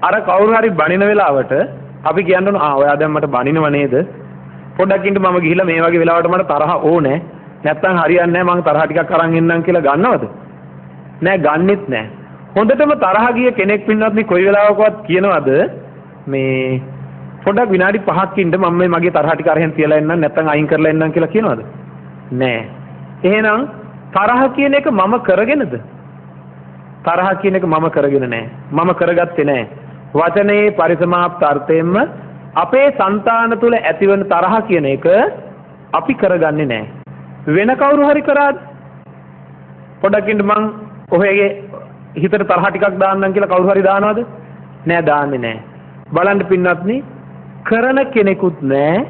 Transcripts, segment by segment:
අර කවුරු හරි බනින වෙලාවට අපි කියන්න ඔයා දැන් මට බනිනව නේද? පොඩ්ඩක් ඉන්න මම ගිහිල්ලා මේ වගේ වෙලාවට මට තරහ ඕනේ. නැත්තම් හරියන්නේ නැහැ මං තරහ ටිකක් අරන් එන්නම් කියලා ගන්නවද? නෑ ගන්නෙත් නෑ. හොඳටම තරහ ගිය කෙනෙක් පින්නත් කොයි වෙලාවකවත් කියනවද මේ පොඩ්ඩක් විනාඩි 5ක් ඉන්න මම මේ මගේ තරහ ටික අරගෙන තියලා එන්නම් නැත්තම් අයින් කරලා එන්නම් කියලා කියනවද? නෑ. එහෙනම් තරහ කියන එක මම කරගෙනද? තරහ කියන එක මම කරගෙන නෑ. මම කරගත්තේ නෑ. වචනේ පරිසමාප්ත අර්ථයෙන්ම අපේ సంతාන තුල ඇතිවන තරහ කියන එක අපි කරගන්නේ නෑ. වෙන කවුරු හරි කරාද? පොඩ්ඩක් ඉන්න මං ඔහේගේ හිතට තරහ ටිකක් දාන්නම් කියලා කවුරු හරි දානවද? නෑ දාන්නේ නෑ. බලන්න පින්වත්නි කරන කෙනෙකුත් නෑ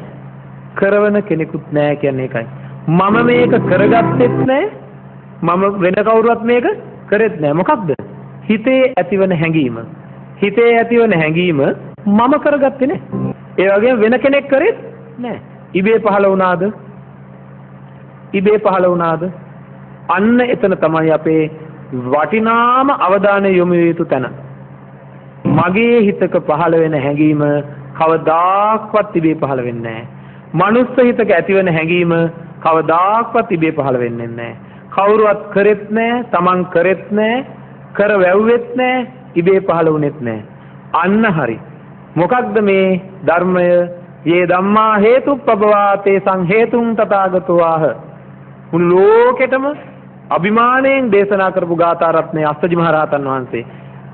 කරවන කෙනෙකුත් නෑ කියන්නේ ඒකයි. මම මේක කරගත්තෙත් නෑ මම වෙන කවුරුවත් මේක කරෙත් නෑ. මොකක්ද? හිතේ ඇතිවන හැඟීම. හිතේ ඇතිවන හැඟීම මම කරගත්තේ නෑ. ඒ වගේම වෙන කෙනෙක් කරෙත් නෑ. ඉබේ පහළ වුණාද? ඉබේ පහළ වුණාද? අන්න එතන තමයි අපේ වටිනාම අවධානය යොමු යුතු තැන. මගේ හිතක පහළ වෙන හැඟීම කවදාක්වත් ඉබේ පහළ වෙන්නේ නැහැ. මනුස්ස හිතක ඇතිවෙන හැඟීම කවදාක්වත් ඉබේ පහළ වෙන්නේ නැහැ. කවුරුවත් කරෙත් නැහැ, Taman කරෙත් නැහැ, කර වැව්වෙත් නැහැ, ඉබේ පහළ වුණෙත් නැහැ. අන්න හරි. මොකක්ද මේ ධර්මය? යේ ධම්මා හේතුප්පබවා තේසං හේතුං තථාගතෝ ආහ. මුළු ලෝකෙටම අභිමාණයෙන් දේශනා කරපු ගාථා රත්නයේ අස්සජි මහ රහතන් වහන්සේ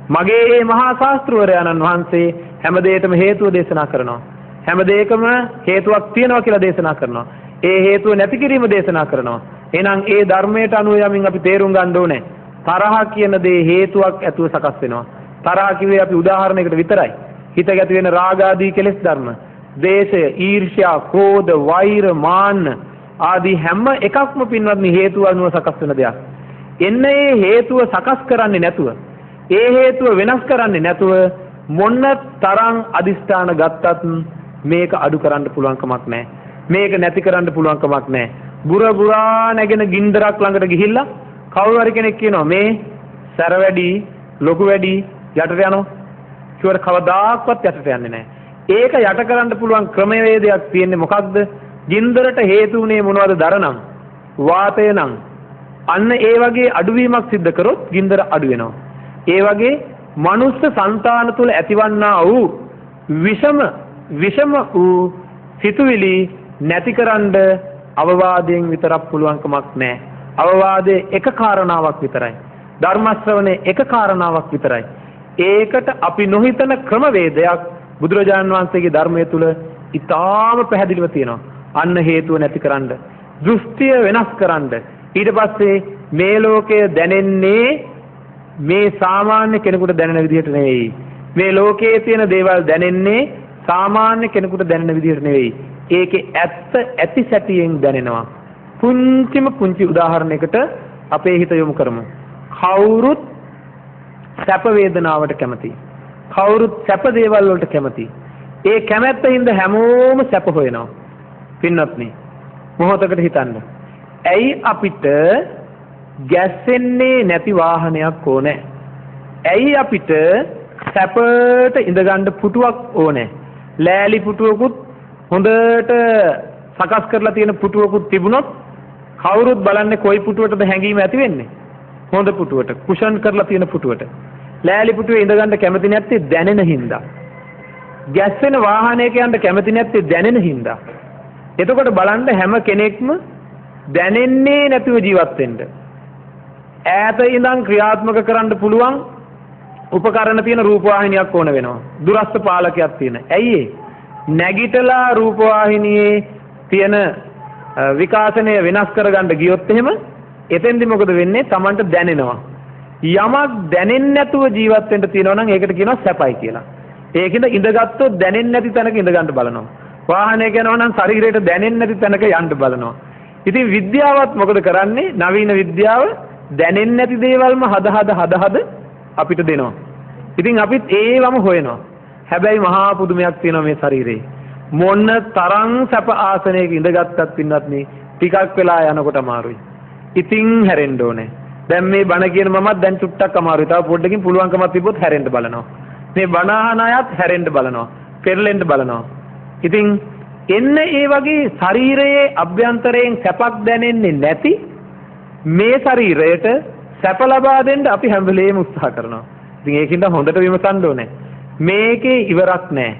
මගේ මේ මහා ශාස්ත්‍රවරයන්න් වහන්සේ හැම දෙයකම හේතුව දේශනා කරනවා. හැම දෙයකම හේතුවක් තියෙනවා කියලා දේශනා කරනවා. ඒ හේතුව නැති කිරීම දේශනා කරනවා. එහෙනම් ඒ ධර්මයට අනුව යමින් අපි තේරුම් ගන්න ඕනේ. තරහ කියන දේ හේතුවක් ඇතුව සකස් වෙනවා. තරහ කිව්වේ අපි උදාහරණයකට විතරයි. හිත ගැති වෙන රාග ආදී කෙලෙස් ධර්ම, ද්වේෂය, ඊර්ෂ්‍යා, ක්‍රෝධ, වෛර, මාන්න ආදී හැම එකක්ම පින්වත්නි හේතුව අනුව සකස් වෙන දෙයක්. එන්නේ හේතුව සකස් කරන්නේ නැතුව, ඒ හේතුව වෙනස් කරන්නේ නැතුව මොන තරම් අදිස්ථාන ගත්තත් මේක අඩු කරන්න පුළුවන් කමක් නැහැ. මේක නැති කරන්න පුළුවන් කමක් නැහැ. බුර බුරා නැගෙන ගින්දරක් ළඟට ගිහිල්ලා කවුරු හරි කෙනෙක් කියනවා මේ සැර වැඩි, ලොකු වැඩි යටට යනවා. ඒකට කවදාක්වත් යටට යන්නේ නැහැ. ඒක යට කරන්න පුළුවන් ක්‍රමවේදයක් තියෙන්නේ මොකක්ද? ගින්දරට හේතු උනේ මොනවද? දරනම්, වාතය නම්. අන්න ඒ වගේ අඩුවීමක් සිද්ධ කරොත් ගින්දර අඩු වෙනවා. ඒ වගේ මනුස්ස సంతාන තුල ඇතිවන්නා වූ විෂම වූ සිතුවිලි නැතිකරන්න අවවාදයෙන් විතරක් පුළුවන් කමක් නැහැ. අවවාදයේ එක කාරණාවක් විතරයි. ධර්ම ශ්‍රවණයේ එක කාරණාවක් විතරයි. ඒකට අපි නොහිතන ක්‍රමවේදයක් බුදුරජාණන් වහන්සේගේ ධර්මයේ තුල ඉතාම පැහැදිලිව තියෙනවා. අන්න හේතුව නැතිකරන්න, දෘෂ්ටිය වෙනස් කරන්න. ඊට පස්සේ මේ ලෝකය දැනෙන්නේ මේ සාමාන්‍ය කෙනෙකුට දැනෙන විදිහට නෙවෙයි. මේ ලෝකයේ තියෙන දේවල් දැනෙන්නේ සාමාන්‍ය කෙනෙකුට දැනෙන විදිහට නෙවෙයි. ඒකේ ඇත්ත ඇති සැටියෙන් දැනෙනවා. පුංචි උදාහරණයකට අපේ හිත යොමු කරමු. කවුරුත් සැප වේදනාවට කැමති. කවුරුත් සැප දේවල් වලට කැමති. ඒ කැමැත්තෙන්ද හැමෝම සැප හොයනවා. පින්වත්නි මොහොතකට හිතන්න. ඇයි අපිට ගැස්සෙන්නේ නැති වාහනයක් ඕනේ? ඇයි අපිට සැපට ඉඳගන්න පුටුවක් ඕනේ? ලෑලි පුටුවකුත් හොඳට සකස් කරලා තියෙන පුටුවකුත් තිබුණොත් කවුරුත් බලන්නේ කොයි පුටුවටද හැංගීම ඇති වෙන්නේ? හොඳ පුටුවට, කුෂන් කරලා තියෙන පුටුවට. ලෑලි පුටුවේ ඉඳගන්න කැමති නැත්තේ දැනෙන හින්දා. ගැස්සෙන වාහනයක යන්න කැමති නැත්තේ දැනෙන හින්දා. එතකොට බලන්න හැම කෙනෙක්ම දැනෙන්නේ නැතුව ජීවත් වෙන්න. ඈත ඉඳන් ක්‍රියාත්මක කරන්න පුළුවන් උපකරණ තියෙන රූපවාහිනියක් ඕන වෙනවා. දුරස්ත පාලකයක් තියෙන. ඇයි ඒ? නැගිටලා රූපවාහිනියේ තියෙන විකාශනය වෙනස් කරගන්න ගියොත් එහෙම එතෙන්දි මොකද වෙන්නේ? Tamanට දැනෙනවා. යමක් දැනෙන්නේ නැතුව ජීවත් වෙන්න තියෙනවා නම් ඒකට කියනවා සැපයි කියලා. ඒකින්ද ඉඳගත්තුත් දැනෙන්නේ නැති තැනක ඉඳ ගන්න බලනවා. වාහනයක යනවා නම් ශරීරයට දැනෙන්නේ නැති තැනක යන්න බලනවා. ඉතින් විද්‍යාවත් මොකද කරන්නේ? නවීන විද්‍යාව දැනෙන්නේ නැති දේවල්ම හද අපිට දෙනවා. ඉතින් අපිත් ඒවම හොයනවා. හැබැයි මහා පුදුමයක් තියෙනවා මේ ශරීරේ. මොන තරම් සැප ආසනයක ඉඳගත්තත් පින්වත්නි ටිකක් වෙලා යනකොට අමාරුයි. ඉතින් හැරෙන්න ඕනේ. දැන් මේ බණ කියන මමත් දැන් චුට්ටක් අමාරුයි. තව පොඩ්ඩකින් පුළුවන්කමක් තිබ්බොත් හැරෙන්න බලනවා. මේ බණ අහන අයත් හැරෙන්න බලනවා. පෙරලෙන්න බලනවා. ඉතින් එන්න ඒ වගේ ශරීරයේ අභ්‍යන්තරයෙන් සැපක් දැනෙන්නේ නැති මේ ශරීරයට සැප ලබා දෙන්න අපි හැම වෙලේම උත්සාහ කරනවා. ඉතින් ඒකින්ද හොඳට විමසන්න ඕනේ. මේකේ ඉවරක් නැහැ.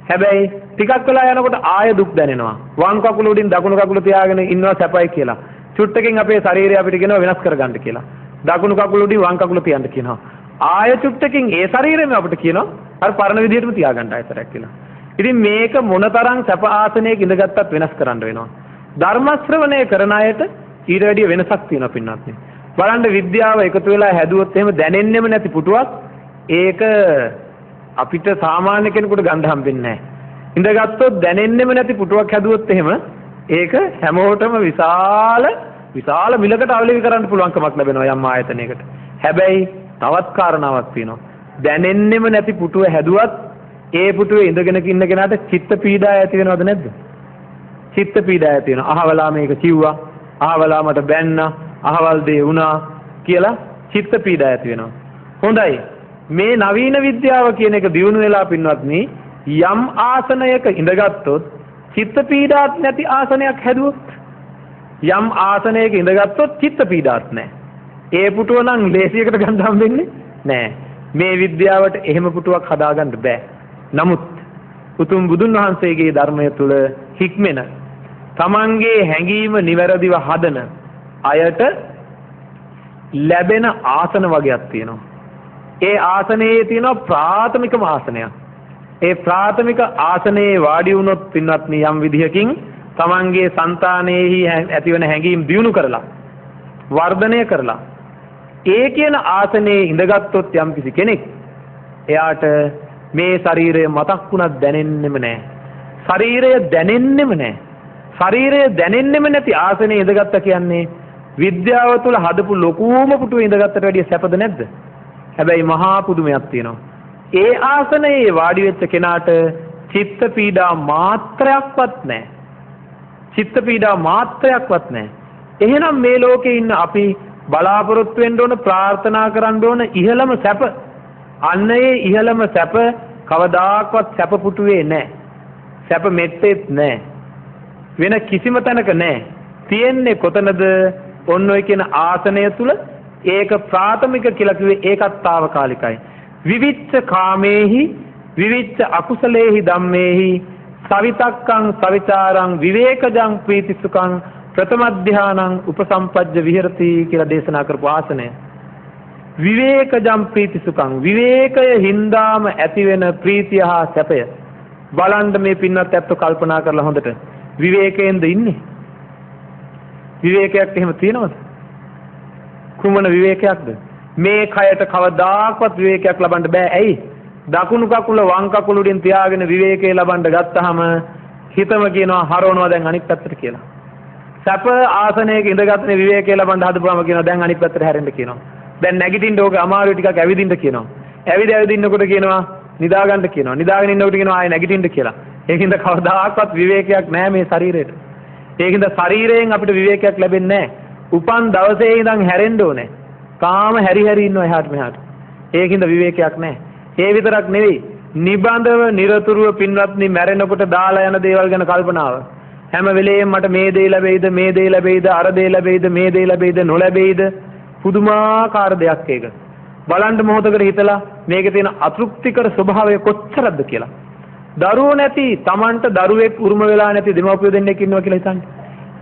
හැබැයි ටිකක් වෙලා යනකොට ආය දුක් දැනෙනවා. වම් කකුල උඩින් දකුණු කකුල තියාගෙන ඉන්නවා සැපයි කියලා. චුට්ටකින් අපේ ශරීරය අපිට කියනවා වෙනස් කරගන්න කියලා. දකුණු කකුල උඩින් වම් කකුල තියන්න කියනවා. ආය චුට්ටකින් ඒ ශරීරෙම අපිට කියනවා අර පරණ විදිහටම තියාගන්න ආයතරයක් කියලා. ඉතින් මේක මොනතරම් සැප ආසනයක ඉඳගත්තත් වෙනස් කරන්න වෙනවා. ධර්ම ශ්‍රවණය කරන අයට ඊට වැඩිය වෙනසක් තියෙනවා පින්වත්නි. බලන්න විද්‍යාව එකතු වෙලා හැදුවොත් එහෙම දැනෙන්නෙම නැති පුටුවක් ඒක අපිට සාමාන්‍ය කෙනෙකුට ගන්න හම්බෙන්නේ නැහැ. ඉඳගත්තොත් දැනෙන්නෙම නැති පුටුවක් හැදුවොත් එහෙම ඒක හැමෝටම විශාල මිලකට අවලි කරන්න පුළුවන්කමක් ලැබෙනවා යම් ආයතනයකට. හැබැයි තවත් කාරණාවක් තියෙනවා. දැනෙන්නෙම නැති පුටුව හැදුවත් ඒ පුටුවේ ඉඳගෙන ඉන්න කෙනාට චිත්ත පීඩා ඇති වෙනවද නැද්ද? චිත්ත පීඩා ඇති වෙනවා. අහවලා මේක කිව්වා, අහවලා මට බැන්නා, අහවල් දේ වුණා කියලා චිත්ත පීඩා ඇති වෙනවා. හොඳයි. මේ නවීන විද්‍යාව කියන එක දියුණු වෙලා පින්වත්නි යම් ආසනයක ඉඳගත්තොත් චිත්ත පීඩාවක් නැති ආසනයක් හැදුවොත් යම් ආසනයක ඉඳගත්තොත් චිත්ත පීඩාවක් නැහැ. ඒ පුටුව නම් ලේසියකට ගන්න හම්බෙන්නේ නැහැ. මේ විද්‍යාවට එහෙම පුටුවක් හදාගන්න බෑ. නමුත් උතුම් බුදුන් වහන්සේගේ ධර්මය තුල හික්මෙන තමන්ගේ හැඟීම නිවැරදිව හදන අයට ලැබෙන ආසන වගේක් තියෙනවා. ඒ ආසනයේ තියෙන ප්‍රාථමිකම ආසනයක්. ඒ ප්‍රාථමික ආසනයේ වාඩි වුණොත් පින්වත්නි යම් විදිහකින් තමන්ගේ సంతානෙහි ඇතිවන හැඟීම් දියුණු කරලා වර්ධනය කරලා ඒ කියන ආසනයේ ඉඳගත්ොත් යම් කිසි කෙනෙක් එයාට මේ ශරීරය මතක් වුණත් දැනෙන්නෙම නැහැ. ශරීරය දැනෙන්නෙම නැහැ. ශරීරය දැනෙන්නෙම නැති ආසනයේ ඉඳගත්තා කියන්නේ විද්‍යාව තුළ හදපු ලොකුම පුටුවේ ඉඳගත්තට වැඩිය සැපද නැද්ද? හැබැයි මහා පුදුමයක් තියෙනවා. ඒ ආසනයේ වාඩි වෙච්ච කෙනාට චිත්ත පීඩා මාත්‍රයක්වත් නැහැ. චිත්ත පීඩා මාත්‍රයක්වත් නැහැ. එහෙනම් මේ ලෝකේ ඉන්න අපි බලාපොරොත්තු වෙන්න ඕන ප්‍රාර්ථනා කරන්න ඕන ඉහළම සැප. අන්න ඒ ඉහළම සැප කවදාකවත් සැප පුටුවේ නැහැ. සැප මෙත්තේත් නැහැ. වෙන කිසිම තැනක නැහැ. තියෙන්නේ කොතනද? ඔන්න ඔය කියන ආසනය තුල ඒක ප්‍රාථමික කියලා කිව්වේ ඒකත් తాවකාලිකයි. විවිච්ඡ කාමේහි විවිච්ඡ අකුසලේහි ධම්මේහි සවිතක්කං සවිචාරං විවේකජං ප්‍රීතිසුඛං ප්‍රථම ධානං උපසම්පජ්ජ විහෙරති කියලා දේශනා කරපු ආසනය. විවේකජං ප්‍රීතිසුඛං විවේකය හින්දාම ඇතිවෙන ප්‍රීතිය හා සැපය. බලන්න මේ පින්වත් ඇත්ත කල්පනා කරලා හොඳට විවේකයෙන්ද ඉන්නේ? විවේකයක් එහෙම තියෙනවද? කුමන විවේකයක්ද? මේ කයට කවදාකවත් විවේකයක් ලබන්න බෑ. ඇයි? දකුණු කකුල වම් කකුල උඩින් තියාගෙන විවේකේ ලබන්න ගත්තාම හිතම කියනවා හරවනවා දැන් අනිත් පැත්තට කියලා. සැප ආසනයක ඉඳගත්නේ විවේකේ ලබන්න හදපුවාම කියනවා දැන් අනිත් පැත්තට හැරෙන්න කියනවා. දැන් නැගිටින්න ඕක අමාරුයි ටිකක් ඇවිදින්න කියනවා. ඇවිදින්නකොට කියනවා නිදා ගන්න කියනවා. නිදාගෙන ඉන්නකොට කියනවා ආයෙ නැගිටින්න කියලා. ඒකින්ද කවදාකවත් විවේකයක් නැහැ මේ ශරීරයට. ඒකින්ද ශරීරයෙන් අපිට විවේකයක් ලැබෙන්නේ නැහැ. උපන් දවසේ ඉඳන් හැරෙන්න ඕනේ. තාම හැරි ඉන්නවා එහාට මෙහාට. ඒකින්ද විවේකයක් නැහැ. ඒ විතරක් නෙවෙයි නිබඳව නිරතුරුව පින්වත්නි මැරෙනකොට දාලා යන දේවල් ගැන කල්පනාව. හැම වෙලේම මට මේ දේ ලැබෙයිද මේ දේ ලැබෙයිද අර දේ ලැබෙයිද මේ දේ ලැබෙයිද නොලැබෙයිද පුදුමාකාර දෙයක් ඒක. බලන්න මොහොතකට හිතලා මේකේ තියෙන අතෘප්තිකර ස්වභාවය කොච්චරද කියලා. දරුවෝ නැති Tamanට දරුවෙක් උරුම වෙලා නැති දෙමව්පියෝ දෙන්නෙක් ඉන්නවා කියලා හිතන්න.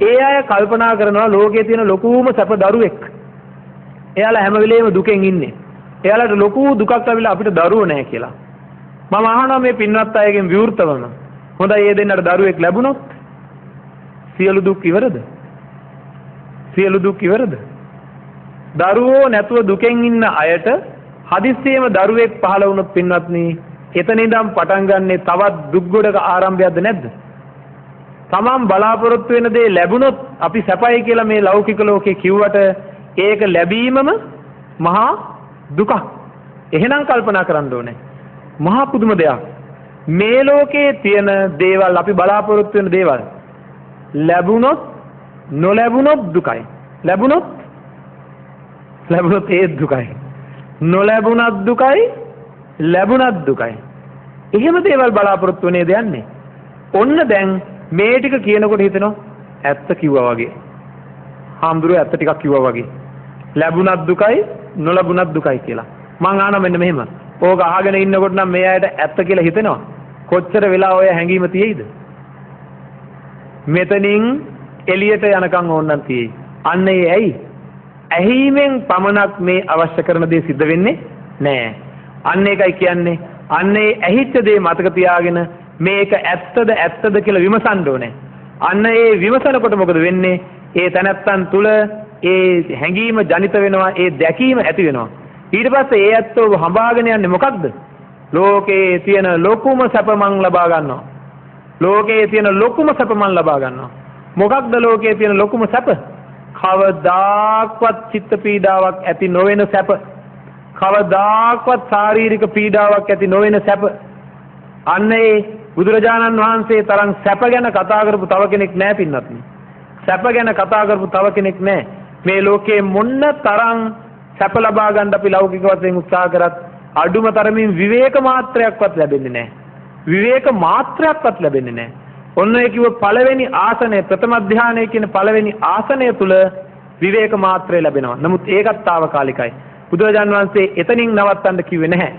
ඒ අය කල්පනා කරනවා ලෝකයේ තියෙන ලොකුම සැප දරුවෙක්. එයාලා හැම වෙලේම දුකෙන් ඉන්නේ. එයාලට ලොකු දුකක් ඇවිල්ලා අපිට දරුවෝ නැහැ කියලා. මම අහනවා මේ පින්වත් අයගෙන් විවෘතවම. හොඳයි ඒ දෙන්නට දරුවෙක් ලැබුණොත් සියලු දුක් ඉවරද? සියලු දුක් ඉවරද? දරුවෝ නැතුව දුකෙන් ඉන්න අයට හදිස්සියෙම දරුවෙක් පහළ වුණොත් පින්වත්නි එතන ඉඳන් පටන් ගන්නෙ තවත් දුක් ගොඩක ආරම්භයක්ද නැද්ද? තමන් බලාපොරොත්තු වෙන දේ ලැබුණොත් අපි සැපයි කියලා මේ ලෞකික ලෝකේ කිව්වට ඒක ලැබීමම මහා දුකක්. එහෙනම් කල්පනා කරන්න ඕනේ. මහා පුදුම දෙයක්. මේ ලෝකේ තියෙන දේවල් අපි බලාපොරොත්තු වෙන දේවල් ලැබුණොත් නොලැබුණොත් දුකයි. ලැබුණොත් ඒ දුකයි. නොලැබුණත් දුකයි ලැබුණත් දුකයි. එහෙම දේවල් බලාපොරොත්තු වෙන්නේ දෙන්නේ. ඔන්න දැන් මේ ටික කියනකොට හිතෙනවා ඇත්ත කිව්වා වගේ. හාමුදුරුවෝ ඇත්ත ටිකක් කිව්වා වගේ. ලැබුණත් දුකයි නොලැබුණත් දුකයි කියලා. මං අහනවා මෙන්න මෙහෙම. ඕක අහගෙන ඉන්නකොට නම් මේ අයට ඇත්ත කියලා හිතෙනවා. කොච්චර වෙලා ඔය හැංගීම තියෙයිද? මෙතනින් එළියට යනකම් ඕනනම් තියෙයි. අන්න ඒ ඇයි? ඇහිීමෙන් පමණක් මේ අවශ්‍ය කරන දේ සිද්ධ වෙන්නේ නෑ. අන්න ඒකයි කියන්නේ. අන්න ඒ ඇහිච්ච දේ මතක තියාගෙන මේක ඇත්තද කියලා විමසන්න ඕනේ. අන්න ඒ විමසනකොට මොකද වෙන්නේ? ඒ තැනැත්තන් තුල ඒ හැඟීම ජනිත වෙනවා, ඒ දැකීම ඇති වෙනවා. ඊට පස්සේ ඒ ඇත්තෝ හඹාගෙන යන්නේ මොකක්ද? ලෝකේ තියෙන ලොකුම සැප මං ලබා ගන්නවා. ලෝකේ තියෙන ලොකුම සැප මං ලබා ගන්නවා. මොකක්ද ලෝකේ තියෙන ලොකුම සැප? කවදාක්වත් චිත්ත පීඩාවක් ඇති නොවන සැප. කවදාක්වත් ශාරීරික පීඩාවක් ඇති නොවන සැප. අන්න ඒ බුදුරජාණන් වහන්සේ තරම් සැප ගැන කතා කරපු තව කෙනෙක් නැහැ පින්නත්. සැප ගැන කතා කරපු තව කෙනෙක් නැහැ. මේ ලෝකේ මොන්න තරම් සැප ලබා ගන්න අපි ලෞකික වශයෙන් උත්සාහ කරත් අඩුම තරමින් විවේක මාත්‍රයක්වත් ලැබෙන්නේ නැහැ. විවේක මාත්‍රයක්වත් ලැබෙන්නේ නැහැ. ඔන්න ඒ කිව්ව පළවෙනි ආසනය, ප්‍රථම ධානය කියන පළවෙනි ආසනය තුල විවේක මාත්‍රය ලැබෙනවා. නමුත් ඒකත් తాවකාලිකයි. බුදුරජාන් වහන්සේ එතනින් නවත්තන්න කිව්වේ නැහැ.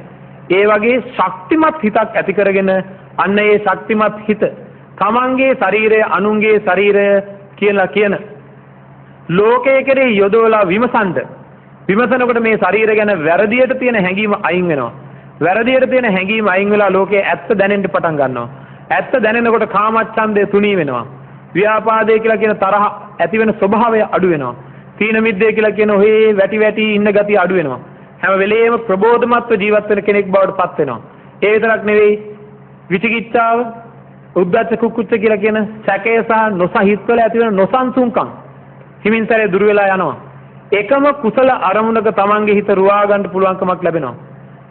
ඒ වගේ ශක්තිමත් හිතක් ඇති කරගෙන අන්න ඒ ශක්තිමත් හිත තමන්ගේ ශරීරය අනුන්ගේ ශරීරය කියලා කියන ලෝකයේ කෙරෙහි යොදවලා විමසනකොට මේ ශරීරය ගැන වැරදියට තියෙන හැඟීම අයින් වෙනවා. වැරදියට තියෙන හැඟීම අයින් වෙලා ලෝකයේ ඇත්ත දැනෙන්න පටන් ගන්නවා. ඇත්ත දැනෙනකොට කාමච්ඡන්දය තුනී වෙනවා. ව්‍යාපාදේ කියලා කියන තරහ ඇති වෙන ස්වභාවය අඩු වෙනවා. තීන මිද්දේ කියලා කියන ඔහේ වැටි ඉන්න ගතිය අඩු වෙනවා. හැම වෙලේම ප්‍රබෝධමත්ව ජීවත් වෙන කෙනෙක් බවට පත් වෙනවා. ඒ විතරක් නෙවෙයි විචිකිච්ඡාව, උද්ධච්ච කුක්කුච්ච කියලා කියන සැකය සහ නොසහිත්වල ඇති වෙන නොසන්සුන්කම් හිමින්තරේ දුර වෙලා යනවා. එකම කුසල අරමුණක තමන්ගේ හිත රුවා ගන්න පුළුවන්කමක් ලැබෙනවා.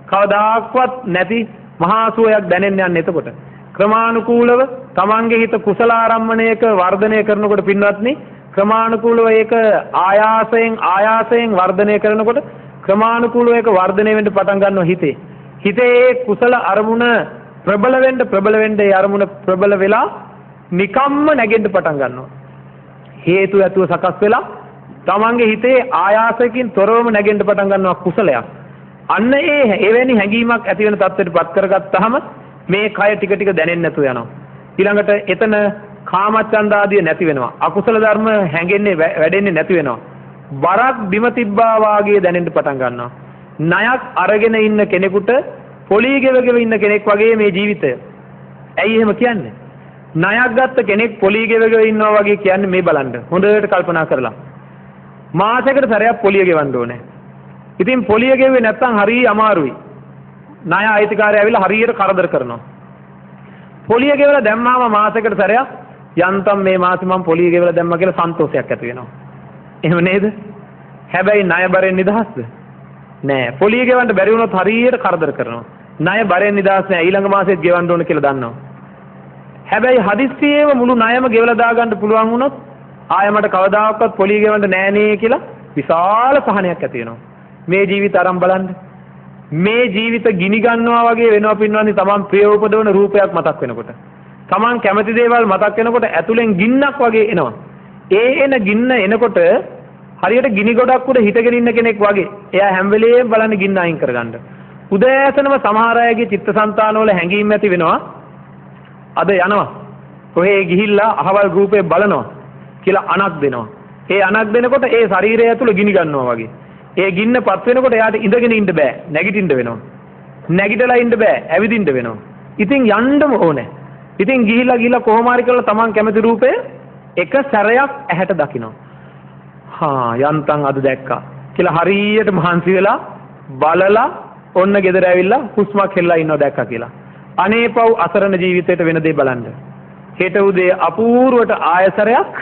කවදාක්වත් නැති මහා සුවයක් දැනෙන්න යන්නේ එතකොට. ක්‍රමානුකූලව තමන්ගේ හිත කුසල ආරම්මණයක වර්ධනය කරනකොට පින්වත්නි, ක්‍රමානුකූලව ඒක ආයාසයෙන් වර්ධනය කරනකොට ක්‍රමානුකූලව ඒක වර්ධනය වෙන්න පටන් ගන්නවා හිතේ. හිතේ කුසල අරමුණ ප්‍රබල වෙන්න ඒ අරමුණ ප්‍රබල වෙලා නිකම්ම නැගෙන්න පටන් ගන්නවා. හේතු ඇතුව සකස් වෙලා තමන්ගේ හිතේ ආයාසයෙන් තොරවම නැගෙන්න පටන් ගන්නවා කුසලයක්. අන්න එවැනි හැඟීමක් ඇති වෙන තත්ත්වයට පත් කරගත්තාම මේ කය ටික ටික දැනෙන්නේ නැතුව යනවා. ඊළඟට එතන කාමච්ඡන්ද ආදිය නැති වෙනවා. අකුසල ධර්ම හැඟෙන්නේ වැඩෙන්නේ නැති වෙනවා. බරක් බිම තිබ්බා වාගේ දැනෙන්න පටන් ගන්නවා. ණයක් අරගෙන ඉන්න කෙනෙකුට පොලී ගෙවගෙන ඉන්න කෙනෙක් වගේ මේ ජීවිතය. ඇයි එහෙම කියන්නේ? ණයක් ගත්ත කෙනෙක් පොලී ගෙවගෙන ඉන්නවා වගේ කියන්නේ මේ බලන්න. හොඳට කල්පනා කරලා. මාසයකට සැරයක් පොලිය ගෙවන්න ඕනේ. ඉතින් පොලිය ගෙවුවේ නැත්නම් හරිය අමාරුයි. ණය අයිතිකාරය ඇවිල්ලා හරියට කරදර කරනවා. පොලිය ගෙවලා දැම්මාම මාසයකට සැරයක් යන්තම් මේ මාසෙ මම පොලිය ගෙවලා දැම්මා කියලා සන්තෝෂයක් ඇති වෙනවා. එහෙම නේද? හැබැයි ණය බරෙන් නිදහස්ද? නෑ. පොලිය ගෙවන්න බැරි වුණොත් හරියට කරදර කරනවා. ණය බරෙන් නිදහස් නෑ. ඊළඟ මාසෙත් ගෙවන්න ඕන කියලා දන්නවා. හැබැයි හදිස්සියේම මුළු ණයම ගෙවලා දාගන්න පුළුවන් වුණොත් ආය මට කවදාකවත් පොලිය ගෙවන්න නෑ නේ කියලා විශාල සහනයක් ඇති වෙනවා. මේ ජීවිත අරන් බලන්න. මේ ජීවිත ගිනි ගන්නවා වගේ වෙනවා පින්වත්නි. තමන් ප්‍රිය උපදවන රූපයක් මතක් වෙනකොට, තමන් කැමති දේවල් මතක් වෙනකොට ඇතුලෙන් ගින්නක් වගේ එනවා. එන ගින්න එනකොට හරියට ගිනි ගොඩක් උඩ හිටගෙන ඉන්න කෙනෙක් වගේ. එයා හැම වෙලේම බලන්නේ ගින්න අයින් කරගන්න. උදෑසනම සමහර අයගේ චිත්තසංතානවල හැඟීම් ඇති වෙනවා. අද යනවා. කොහේ ගිහිල්ලා අහවල් රූපේ බලනවා කියලා අනක් දෙනවා. ඒ අනක් දෙනකොට ඒ ශරීරය ඇතුළ ගිනි ගන්නවා වගේ. ඒ ගින්න පත් වෙනකොට එයාට ඉඳගෙන ඉන්න බෑ. නැගිටින්න වෙනවා. නැගිටලා ඉන්න බෑ. ඇවිදින්න වෙනවා. ඉතින් යන්නම ඕනේ. ඉතින් ගිහිල්ලා කොහොම හරි කරලා තමන් කැමති රූපය එක සැරයක් ඇහැට දකිනවා. යන්තම් අද දැක්කා කියලා හරියට මහන්සි වෙලා බලලා ඔන්න ගෙදර ඇවිල්ලා හුස්මක් හෙල්ලලා ඉන්නවා දැක්කා කියලා. අනේ පව් අසරණ ජීවිතේට වෙන දේ බලන්න. හෙට උදේ අපූර්වට ආයසරයක්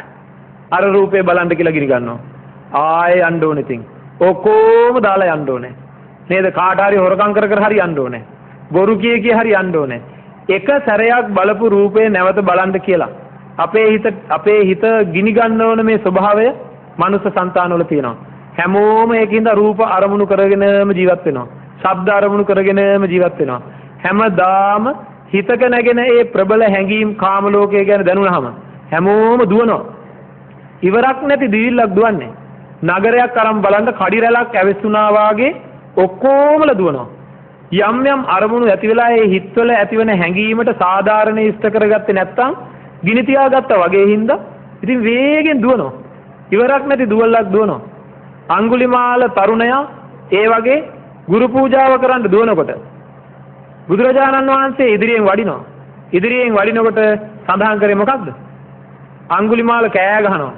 අර රූපේ බලන්න කියලා ගිනි ගන්නවා. ආයෙ යන්න ඕනේ ඉතින්. ඔක්කොම දාලා යන්න ඕනේ. නේද? කාට හරි හොරකම් කර හරි යන්න ඕනේ. බොරු කිය හරි යන්න ඕනේ. එක සැරයක් බලපු රූපේ නැවත බලන්න කියලා. අපේ හිත ගිනි ගන්න ඕන මේ ස්වභාවය මනුස්ස సంతානවල තියෙනවා. හැමෝම ඒකින්ද රූප අරමුණු කරගෙනම ජීවත් වෙනවා. ශබ්ද අරමුණු කරගෙනම ජීවත් වෙනවා. හැමදාම හිතක නැගෙන ඒ ප්‍රබල හැඟීම් කාම ලෝකය ගැන දැනුණාම හැමෝම දුවනවා. ඉවරක් නැති දිවිල්ලක් දුවන්නේ. නගරයක් අරන් බලන්න කඩි රැලක් ඇවිස්සුනා වාගේ ඔක්කොමලා දුවනවා. යම් යම් අරමුණු ඇති වෙලා ඒ හිතවල ඇතිවන හැඟීමට සාධාරණ ඉෂ්ට කරගත්තේ නැත්තම් ගිනි තියාගත්තා වගේ හින්දා ඉතින් වේගෙන් දුවනවා. ඉවරක් නැති දුවල්ලක් දුවනවා. අඟුලිමාල තරුණයා ඒ වගේ ගුරු පූජාව කරන්න දුවනකොට බුදුරජාණන් වහන්සේ ඉදිරියෙන් වඩිනවා. ඉදිරියෙන් වඩිනකොට සඳහන් කරේ මොකක්ද? අඟුලිමාල කෑ ගහනවා.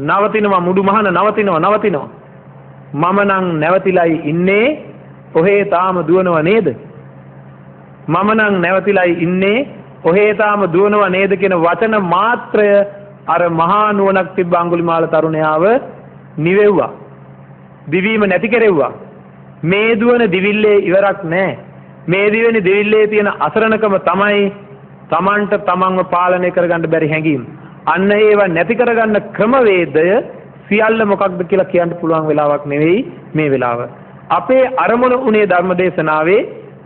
නවතිනවා මුඩු මහන නවතිනවා. මම නම් නැවතිලයි ඉන්නේ. ඔහේ තාම දුවනව නේද? මම නම් නැවතිලයි ඉන්නේ. ඔහේ තාම දුවනව නේද කියන වචන මාත්‍රය අර මහා නුවණක් තිබ්බ අඟුලිමාල තරුණයාව නිවෙව්වා. දිවීම නැති කෙරෙව්වා. මේ දුවන දිවිල්ලේ ඉවරක් නැහැ. මේ දිවෙන දිවිල්ලේ තියෙන අසරණකම තමයි Tamanට තමන්ව පාලනය කරගන්න බැරි හැඟීම්. අන්න ඒව නැති කරගන්න ක්‍රමවේදය සියල්ල මොකක්ද කියලා කියන්න පුළුවන් වෙලාවක් නෙවෙයි මේ වෙලාව. අපේ අරමුණ උනේ ධර්මදේශනාවේ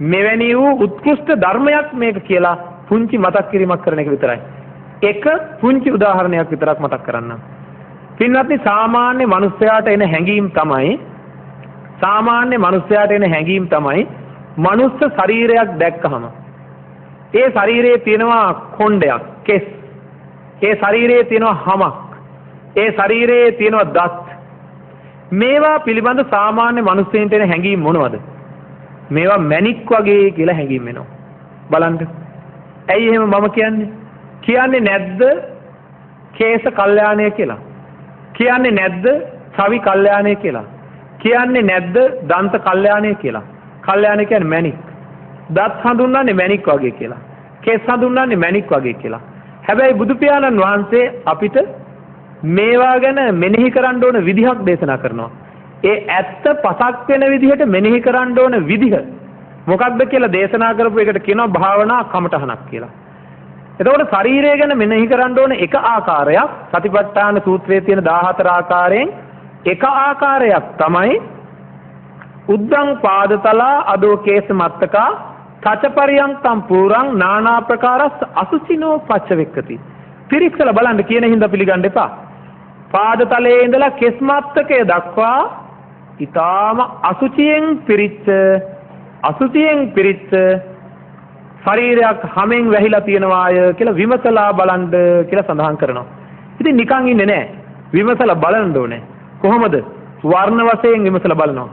මෙවැනි වූ උත්කෘෂ්ඨ ධර්මයක් මේක කියලා පුංචි මතක් කිරීමක් කරන එක විතරයි. එක පුංචි උදාහරණයක් විතරක් මතක් කරන්නම්. පින්වත්නි සාමාන්‍ය මනුස්සයාට එන හැඟීම් තමයි මනුස්ස ශරීරයක් දැක්කහම ඒ ශරීරයේ තියෙනවා කොණ්ඩයක්, කෙස්. ඒ ශරීරයේ තියෙනවා හමක්. ඒ ශරීරයේ තියෙනවා දත්. මේවා පිළිබඳ සාමාන්‍ය මනුස්සයෙන්ට එන හැඟීම් මොනවද? මේවා මැණික් වගේ කියලා හැඟීම් එනවා. බලන්න. ඇයි එහෙම මම කියන්නේ? කියන්නේ නැද්ද කේශ කල්යාණය කියලා? කියන්නේ නැද්ද සවි කල්යාණය කියලා? කියන්නේ නැද්ද දන්ත කල්යාණය කියලා? කල්යාණය කියන්නේ මැණික්. දත් හඳුන්වන්නේ මැණික් වගේ කියලා. කෙස් හඳුන්වන්නේ මැණික් වගේ කියලා. හැබැයි බුදු පියාණන් වහන්සේ අපිට මේවා ගැන මෙනෙහි කරන්න ඕන විදිහක් දේශනා කරනවා. ඒ ඇත්ත පසක් වෙන විදිහට මෙනෙහි කරන්න ඕන විදිහ මොකක්ද කියලා දේශනා කරපු එකට කියනවා භාවනා කමඨහනක් කියලා. එතකොට ශරීරය ගැන මෙනෙහි කරන්න ඕන එක ආකාරයක් සතිපට්ඨාන සූත්‍රයේ තියෙන 14 ආකාරයෙන් එක ආකාරයක් තමයි උද්දං පාදතලා අදෝ කේස මත්තකා තචපරියං පුරං නානා ප්‍රකාරස් අසුචිනෝ පච්චවෙක්කති. පිරික්සලා බලන්න කියන හින්දා පිළිගන්න එපා. පාදතලයේ ඉඳලා කෙස් මත්තකය දක්වා ඊටාම අසුචියෙන් පිරිච්ච ශරීරයක් හැමෙන් වැහිලා තියෙනවාය කියලා විමසලා බලන්න කියලා සඳහන් කරනවා. ඉතින් නිකන් ඉන්නේ නැහැ. විමසලා බලන්න ඕනේ. කොහොමද? වර්ණ වශයෙන් විමසලා බලනවා.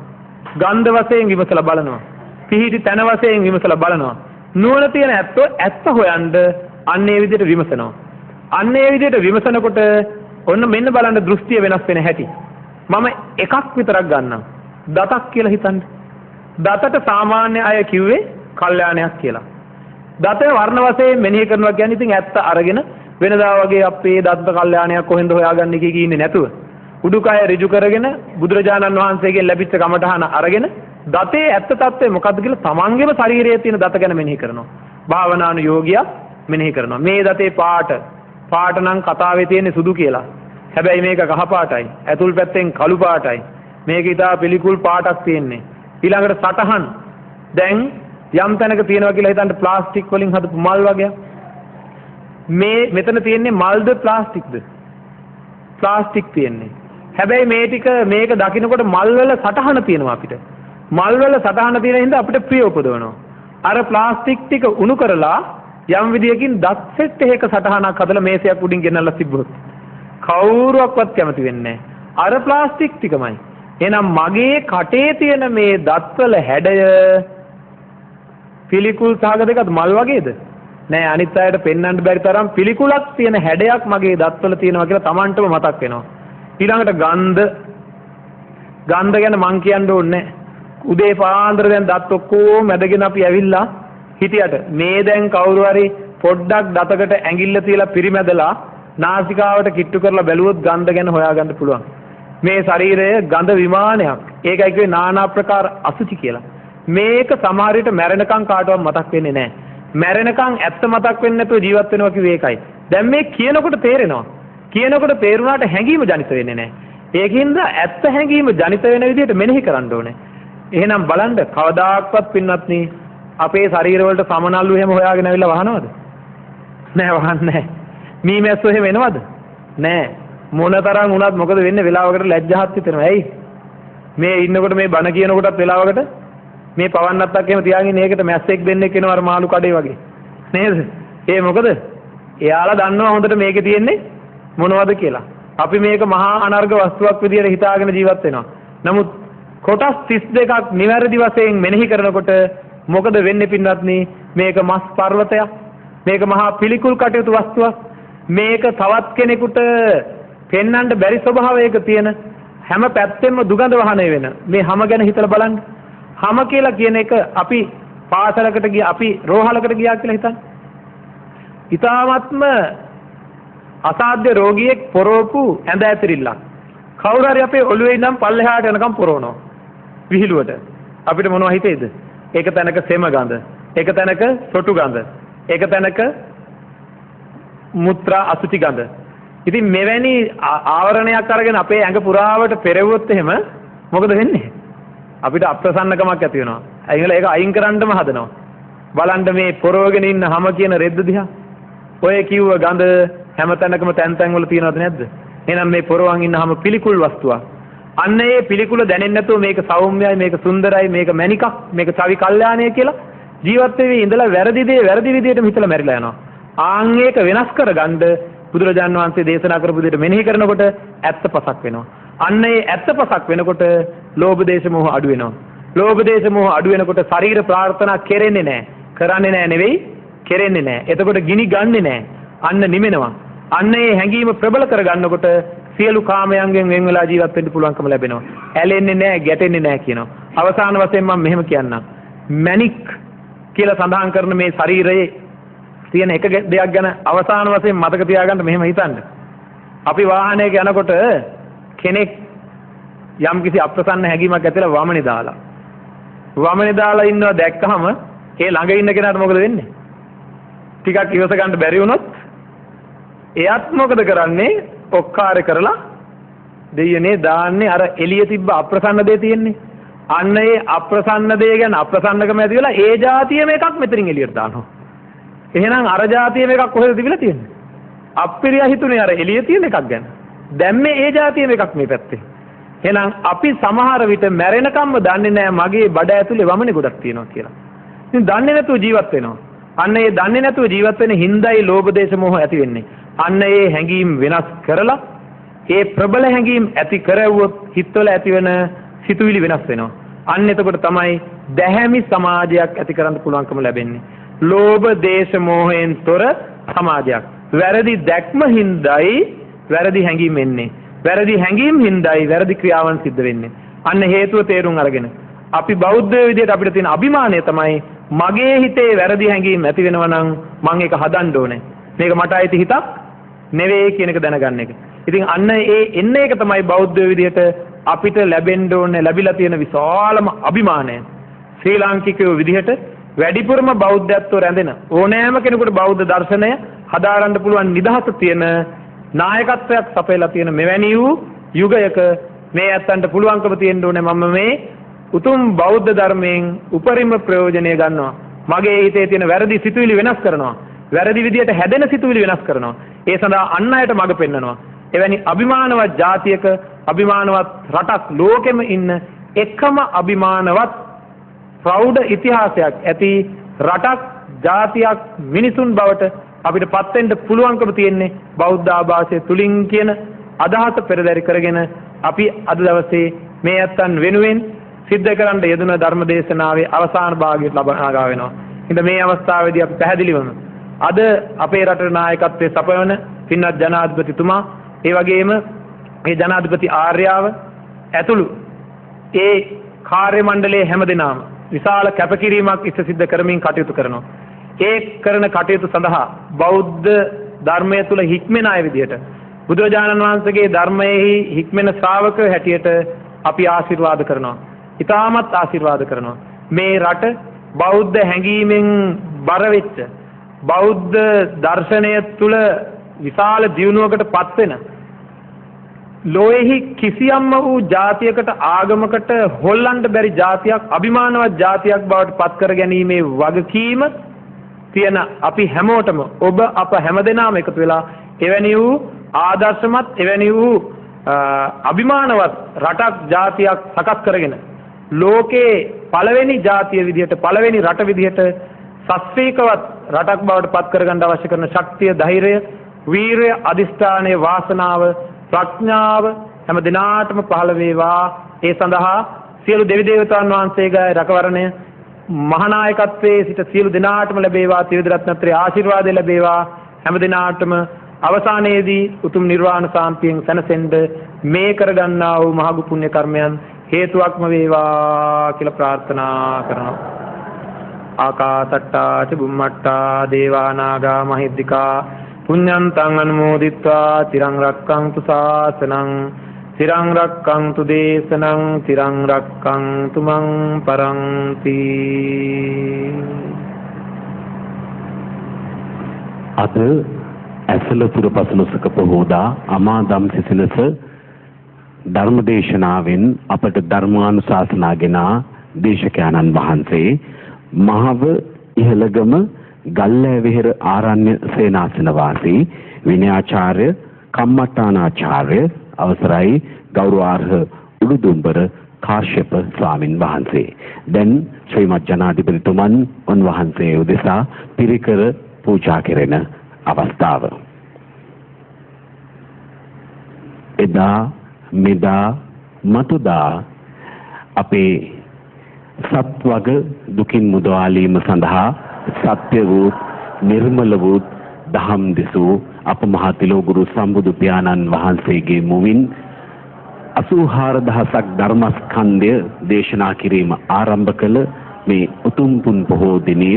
ගන්ධ වශයෙන් විමසලා බලනවා. පිහිටි තන වශයෙන් විමසලා බලනවා. නුවණ තියෙන ඇත්තෝ ඇත්ත හොයන්න අන්නේ විදිහට විමසනවා. අන්නේ විදිහට විමසනකොට ඔන්න මෙන්න බලන්න දෘෂ්ටිය වෙනස් වෙන හැටි. මම එකක් විතරක් ගන්නම්. දතක් කියලා හිතන්න. දතට සාමාන්‍ය අය කිව්වේ කල්යාණයක් කියලා. දත වර්ණ වශයෙන් මෙනෙහි කරනවා කියන්නේ ඉතින් ඇත්ත අරගෙන වෙනදා වගේ අපේ දත්ත කල්යාණයක් කොහෙන්ද හොයාගන්නේ කී ඉන්නේ නැතුව උඩුකය ඍජු කරගෙන බුදුරජාණන් වහන්සේගෙන් ලැබිච්ච කමඨහන අරගෙන දතේ ඇත්ත తත්වය මොකද්ද කියලා තමන්ගේම ශරීරයේ තියෙන දත ගැන මෙනෙහි කරනවා. භාවනානුයෝගියා මෙනෙහි කරනවා. මේ දතේ පාට නම් කතාවේ තියෙන්නේ සුදු කියලා. හැබැයි මේක කහ පාටයි. ඇතුල් පැත්තෙන් කළු පාටයි. මේක ඊටා පිළිකුල් පාටක් තියෙන්නේ. ඊළඟට සටහන් දැන් යම් තැනක තියෙනවා කියලා හිතන්න ප්ලාස්ටික් වලින් හදපු මල් වගේ. මේ මෙතන තියෙන්නේ මල්ද ප්ලාස්ටික්ද? ප්ලාස්ටික් තියෙන්නේ. හැබැයි මේක දකින්නකොට මල් වල සටහන තියෙනවා අපිට. මල් වල සටහන තියෙන හින්දා අපිට ප්‍රිය උපදවනවා. අර ප්ලාස්ටික් ටික උණු කරලා යම් විදියකින් දත් සෙට් එකක සටහනක් හදලා මේසයක් උඩින් ගෙනල්ලා තිබ්බොත් කවුරුවක්වත් කැමති වෙන්නේ නැහැ. අර ප්ලාස්ටික් ටිකමයි. එහෙනම් මගේ කටේ තියෙන මේ දත්වල හැඩය පිළිකුල් සහගතකද මල් වගේද? නෑ, අනිත් අයට පෙන්වන්න බැරි තරම් පිළිකුලක් තියෙන හැඩයක් මගේ දත්වල තියෙනවා කියලා Tamanටම මතක් වෙනවා. ඊළඟට ගන්ධ ගැන මං කියන්න ඕනේ නෑ. උදේ පාන්දර දැන් දත් ඔක්කොම මැදගෙන අපි ඇවිල්ලා හිටියට මේ දැන් කවුරු හරි පොඩ්ඩක් දතකට ඇඟිල්ල තියලා පිරිමැදලා නාසිකාවට කිට්ටු කරලා බැලුවොත් ගන්ධ ගැන හොයාගන්න පුළුවන්. මේ ශරීරය ගඳ විමානයක්. ඒකයි කිව්වේ নানা ප්‍රකාර අසුචි කියලා. මේක සමහර විට මැරෙනකන් කාටවත් මතක් වෙන්නේ නැහැ. මැරෙනකන් ඇත්ත මතක් වෙන්නේ නැතුව ජීවත් වෙනවා කිව්වේ ඒකයි. දැන් මේ කියනකොට තේරෙනවා. කියනකොට තේරුණාට හැඟීම ජනිත වෙන්නේ නැහැ. ඒකින්ද ඇත්ත හැඟීම ජනිත වෙන විදිහට මෙනෙහි කරන්න ඕනේ. එහෙනම් බලන්න කවදාක්වත් පින්වත්නි අපේ ශරීර වලට සමනල්ලු එහෙම හොයාගෙන ඇවිල්ලා වහනවද? නෑ වහන්නේ නෑ. මීමැස්සෝ එහෙම එනවද? නෑ. මොනතරම් වුණත් මොකද වෙන්නේ? වෙලාවකට ලැජ්ජාහත් හිතෙනවා. ඇයි? මේ ඉන්නකොට මේ බණ කියනකොටත් වෙලාවකට මේ පවන්නත්තක් එහෙම තියාගෙන ඒකට මැස්සෙක් දෙන්නෙක් එනවා අර මාළු කඩේ වගේ. නේද? ඒ මොකද? එයාලා දන්නවා හොඳට මේකේ තියෙන්නේ මොනවද කියලා. අපි මේක මහා අනර්ග වස්තුවක් විදියට හිතාගෙන ජීවත් වෙනවා. නමුත් කොටස් 32ක් නිවැරදි වශයෙන් මෙනෙහි කරනකොට මොකද වෙන්නේ පින්වත්නි? මේක මස් පර්වතයක්. මේක මහා පිළිකුල් කටයුතු වස්තුවක්. මේක තවත් කෙනෙකුට පෙන්වන්න බැරි ස්වභාවයක තියෙන හැම පැත්තෙම දුගඳ වහනය වෙන මේ හැම ගැන හිතලා බලන්න. හැම කියලා කියන එක අපි පාසලකට ගියා අපි රෝහලකට ගියා කියලා හිතන්න. ඊ타ත්ම අසාධ්‍ය රෝගියෙක් පොරෝපු ඇඳ ඇතිරිල්ලක්. කවුරු හරි අපේ ඔළුවේ ඉඳන් පල්ලෙහාට යනකම් පොරවනවා. විහිළුවට. අපිට මොනවද හිතේද? ඒක තැනක සෙම ගඳ, ඒක තැනක සොටු ගඳ, ඒක තැනක මුත්‍රා අසුචි ගඳ. ඉතින් මෙවැනි ආවරණයක් අරගෙන අපේ ඇඟ පුරාවට පෙරෙවුවොත් එහෙම මොකද වෙන්නේ? අපිට අප්‍රසන්නකමක් ඇති වෙනවා. ඇයිගල ඒක අයින් කරන්නම හදනවා. බලන්න මේ පොරවගෙන ඉන්න හැම කියන රෙද්ද දිහා. ඔය කිව්ව ගඳ හැම තැනකම තැන් තැන් වල තියෙනවද නැද්ද? එහෙනම් මේ පොරවන් ඉන්න හැම පිළිකුල් වස්තුවක්. අන්න ඒ පිළිකුල දැනෙන්නේ නැතුව මේක සෞම්‍යයි, මේක සුන්දරයි, මේක මැනිකක්, මේක චවි කල්යාණය කියලා ජීවත් වෙවි ඉඳලා වැරදි දේ වැරදි විදිහටම හිතලා මැරිලා යනවා. ආන් ඒක වෙනස් කරගන්න බුදුරජාන් වහන්සේ දේශනා කරපු විදිහට මෙනෙහි කරනකොට ඇත්ත පසක් වෙනවා. අන්න ඒ ඇත්ත පසක් වෙනකොට ලෝභ දේශ මොහ අඩු වෙනවා. ලෝභ දේශ මොහ අඩු වෙනකොට ශරීර ප්‍රාර්ථනා කෙරෙන්නේ නැහැ. කරන්නේ නැහැ නෙවෙයි, කෙරෙන්නේ නැහැ. එතකොට ගිනි ගන්නෙ නැහැ. අන්න නිමෙනවා. අන්න ඒ හැඟීම ප්‍රබල කරගන්නකොට සියලු කාමයන්ගෙන් වෙන් වෙලා ජීවත් වෙන්න පුළුවන්කම ලැබෙනවා. ඇලෙන්නේ නැහැ, ගැටෙන්නේ නැහැ කියනවා. අවසාන වශයෙන් මම මෙහෙම කියන්නම්. මැනික් කියලා සඳහන් කරන මේ ශරීරයේ තියෙන එක දෙයක් ගැන අවසාන වශයෙන් මතක තියාගන්න මෙහෙම හිතන්න. අපි වාහනයක යනකොට කෙනෙක් යම්කිසි අප්‍රසන්න හැඟීමක් ඇතිලා වමනේ දාලා. වමනේ දාලා ඉන්නවා දැක්කහම ඒ ළඟ ඉන්න කෙනාට මොකද වෙන්නේ? ටිකක් ඉවස ගන්න බැරි වුණොත් එයාත් මොකද කරන්නේ? ඔක්කාරය කරලා දෙයනේ දාන්නේ අර එළිය තිබ්බ අප්‍රසන්න දේ තියෙන්නේ. අන්න ඒ අප්‍රසන්න දේ ගැන අප්‍රසන්නකම ඇති වෙලා ඒ જાතියම එකක් මෙතනින් එළියට දානවා. එහෙනම් අර જાතියම එකක් කොහෙද තිබිලා තියෙන්නේ? අප්පිරිය හිතුනේ අර එළිය තියෙන එකක් ගැන. දැන් මේ ඒ જાතියම එකක් මේ පැත්තේ. එහෙනම් අපි සමහර විට මැරෙනකම්ම දන්නේ නැහැ මගේ බඩ ඇතුලේ වමනේ ගොඩක් තියෙනවා කියලා. ඉතින් දන්නේ නැතුව ජීවත් වෙනවා. අන්න ඒ දන්නේ නැතුව ජීවත් වෙන හිඳයි ලෝභ දේශ මොහ ඇති වෙන්නේ. අන්න ඒ හැඟීම් වෙනස් කරලා ඒ ප්‍රබල හැඟීම් ඇති කරවුවොත් හිතවල ඇතිවෙන සිතුවිලි වෙනස් වෙනවා. අන්න එතකොට තමයි දැහැමි සමාජයක් ඇති කරන්න පුළුවන්කම ලැබෙන්නේ. ලෝභ දේශ මොහෙන් තොර සමාජයක්. වැරදි දැක්ම හිඳයි වැරදි හැඟීම් එන්නේ. වැරදි හැඟීම් හිඳයි වැරදි ක්‍රියාවන් සිද්ධ වෙන්නේ. අන්න හේතුව තේරුම් අරගෙන අපි බෞද්ධ විදියට අපිට තියෙන අභිමානය තමයි මගේ හිතේ වැරදි හැඟීම් ඇති වෙනවා නම් මම ඒක හදන්න ඕනේ. මේක මට අයිති හිතක් නෙවෙයි කියන එක දැනගන්න එක. ඉතින් අන්න ඒ එන්න එක තමයි බෞද්ධ විදියට අපිට ලැබෙන්න ඕනේ ලැබිලා තියෙන විශාලම අභිමානය. ශ්‍රී ලාංකිකයෝ විදිහට වැඩිපුරම බෞද්ධත්වය රැඳෙන ඕනෑම කෙනෙකුට බෞද්ධ දර්ශනය හදාරන්න පුළුවන් නිදහස තියෙන නායකත්වයක් සපයලා තියෙන මෙවැනි වූ යුගයක මේ ඇත්තන්ට පුළුවන්කම තියෙන්න ඕනේ මම මේ උතුම් බෞද්ධ ධර්මයෙන් උපරිම ප්‍රයෝජනය ගන්නවා. මගේ හිතේ තියෙන වැරදි සිතුවිලි වෙනස් කරනවා. වැරදි විදියට හැදෙන සිතුවිලි වෙනස් කරනවා. ඒ සඳහා අන් අයට මඟ පෙන්වනවා. එවැනි අභිමානවත් ජාතියක අභිමානවත් රටක් ලෝකෙම ඉන්න එකම අභිමානවත් ප්‍රෞಢ ඉතිහාසයක් ඇති රටක් ජාතියක් මිනිසුන් බවට අපිට පත් වෙන්න පුළුවන්කම තියෙන්නේ බෞද්ධ ආభాසය තුලින් කියන අදහස පෙරදරි කරගෙන අපි අද දවසේ මේ ඇත්තන් වෙනුවෙන් සිද්ධ කරන්න යෙදුන ධර්ම දේශනාවේ අවසාන භාගයට ලබා වෙනවා. ඉතින් මේ අවස්ථාවේදී අපි පැහැදිලිවම අද අපේ රටේ නායකත්වයේ සපයන පින්වත් ජනාධිපතිතුමා ඒ වගේම මේ ජනාධිපති ආර්යාව ඇතුළු ඒ කාර්ය මණ්ඩලයේ හැමදෙනාම විශාල කැපකිරීමක් ඉස්ස සිද්ධ කරමින් කටයුතු කරනවා. ඒ කරන කටයුතු සඳහා බෞද්ධ ධර්මයේ තුල හික්මෙන අය විදියට බුදුරජාණන් වහන්සේගේ ධර්මයේ හික්මෙන ශ්‍රාවකයෝ හැටියට අපි ආශිර්වාද කරනවා. ඉතාමත් ආශිර්වාද කරනවා. මේ රට බෞද්ධ හැඟීමෙන් බර වෙච්ච බෞද්ධ දර්ශනය තුල විශාල දියුණුවකට පත් වෙන ලෝයෙහි කිසියම්ම වූ ජාතියකට ආගමකට හොල්ලන්න බැරි ජාතියක් අභිමානවත් ජාතියක් බවට පත් කර ගැනීමේ වගකීම තියෙන අපි හැමෝටම ඔබ අප හැමදෙනාම එකතු වෙලා එවැනි වූ ආදර්ශමත් එවැනි වූ අභිමානවත් රටක් ජාතියක් සකස් කරගෙන ලෝකේ පළවෙනි ජාතිය විදිහට පළවෙනි රට විදිහට සස්ත්‍රීකවත් රටක් බවට පත් කරගන්න අවශ්‍ය කරන ශක්තිය ධෛර්යය වීරය අදිෂ්ඨානයේ වාසනාව ප්‍රඥාව හැම දිනාටම පහළ වේවා. ඒ සඳහා සියලු දෙවි දේවතාවුන් වහන්සේගේ රැකවරණය මහානායකත්වයේ සිට සියලු දිනාටම ලැබේවා. ත්‍රිවිධ රත්නත්‍රයේ ආශිර්වාදය ලැබේවා. හැම දිනාටම අවසානයේදී උතුම් නිර්වාණ සාන්තියෙන් සැනසෙන්න මේ කරගන්නා වූ මහඟු පුණ්‍ය කර්මයන් හේතුවක්ම වේවා කියලා ප්‍රාර්ථනා කරනවා. ආකාසට්ටා ච බුම්මට්ටා දේවා නාග මහිද්దికා පුඤ්ඤන්තං අනුමෝදිත්වා තිරං රක්ඛන්තු ශාසනං තිරං රක්ඛන්තු දේශනං තිරං රක්ඛන්තු මං පරන්ති. අද ඇසලපුර පසළොස්වක පොහෝදා අමාදම් සිසිලස ධර්මදේශනාවෙන් අපට ධර්මානුශාසනා ගෙන දේශකයන්න් වහන්සේ මහව ඉහළගම ගල්ලෑවිහෙර ආරණ්‍ය සේනාසන වාසී විනයාචාර්ය කම්මට්ටානාචාර්ය අවසරයි ගෞරවාර්හ උඩුදුම්බර කාශ්‍යප ස්වාමින් වහන්සේ දැන් ශ්‍රීමත් ජනාධිපතිතුමන් උන්වහන්සේ උදෙසා පිරිකර පූජා කෙරෙන අවස්ථාව. එදා මෙදා මතුදා අපේ සත්වග දුකින් මුදවාලීම සඳහා සත්‍ය වූ නිර්මල වූ දහම් දෙසූ අප මහා තිලෝගුරු සම්බුදු පියාණන් වහන්සේගේ මුවින් 84000ක් ධර්මස්කන්ධය දේශනා කිරීම ආරම්භ කළ මේ උතුම් පුන් පොහෝ දිනේ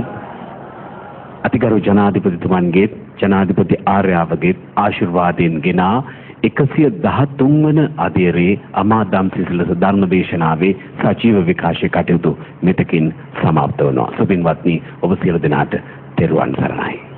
අතිගරු ජනාධිපතිතුමන්ගේ ජනාධිපති ආර්යාවගේ ආශිර්වාදයෙන් ගෙනා 113 වන අධීරේ අමාදම් සිසිලස ධර්මදේශනාවේ සජීව විකාශය කටයුතු මෙතකින් සමාප්ත වනවා. සුබින්වත්නි ඔබ සියලු දෙනාට තෙරුවන් සරණයි.